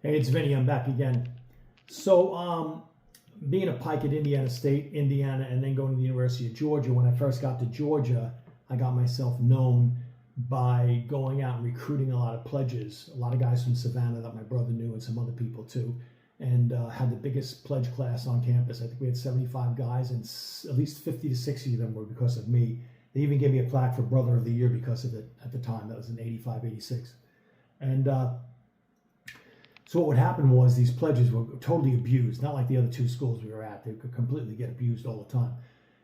Hey, it's Vinny. I'm back again. So, being a Pike at Indiana State, Indiana, and then going to the University of Georgia, when I first got to Georgia, I got myself known by going out and recruiting a lot of pledges, a lot of guys from Savannah that my brother knew and some other people too, and had the biggest pledge class on campus. I think we had 75 guys, and at least 50 to 60 of them were because of me. They even gave me a plaque for Brother of the Year because of it at the time. That was in 85, 86. And so what would happen was these pledges were totally abused, not like the other two schools we were at. They could completely get abused all the time.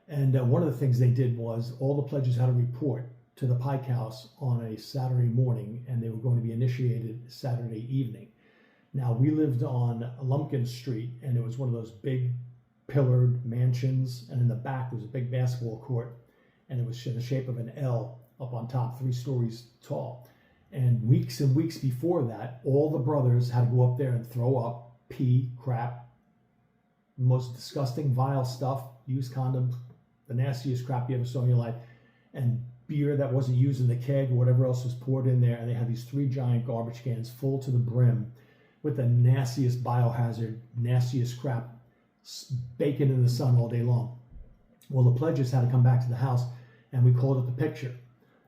And one of the things they did was all the pledges had to report to the Pike House on a Saturday morning, and they were going to be initiated Saturday evening. Now, we lived on Lumpkin Street, and it was one of those big pillared mansions, and in the back there was a big basketball court, and it was in the shape of an L up on top, 3 stories tall. And weeks before that, all the brothers had to go up there and throw up, pee, crap, the most disgusting, vile stuff, used condoms, the nastiest crap you ever saw in your life, and beer that wasn't used in the keg or whatever else was poured in there. And they had these 3 giant garbage cans full to the brim with the nastiest biohazard, nastiest crap, baking in the sun all day long. Well, the pledges had to come back to the house, and we called it the picture.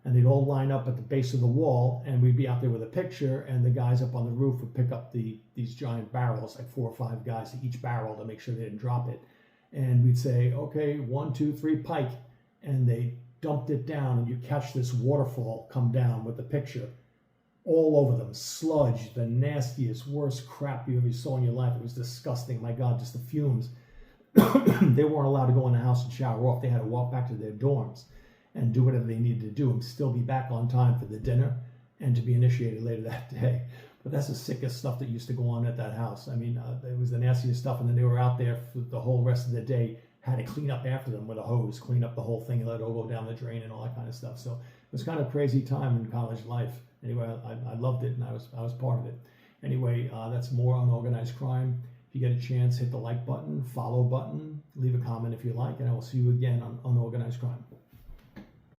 And they'd all line up at the base of the wall, and we'd be out there with a picture, and the guys up on the roof would pick up these giant barrels, like 4 or 5 guys at each barrel to make sure they didn't drop it. And we'd say, okay, 1, 2, 3, Pike. And they dumped it down, and you catch this waterfall come down with the picture all over them. Sludge, the nastiest, worst crap you ever saw in your life. It was disgusting. My God, just the fumes. They weren't allowed to go in the house and shower off. They had to walk back to their dorms and do whatever they needed to do and still be back on time for the dinner and to be initiated later that day. But that's the sickest stuff that used to go on at that house. I mean, it was the nastiest stuff, and then they were out there for the whole rest of the day, had to clean up after them with a hose, clean up the whole thing and let it all go down the drain and all that kind of stuff. So it was kind of a crazy time in college life. Anyway, I loved it, and I was part of it. Anyway, that's more Unorganized Crime. If you get a chance, hit the like button, follow button, leave a comment if you like, and I will see you again on Unorganized Crime.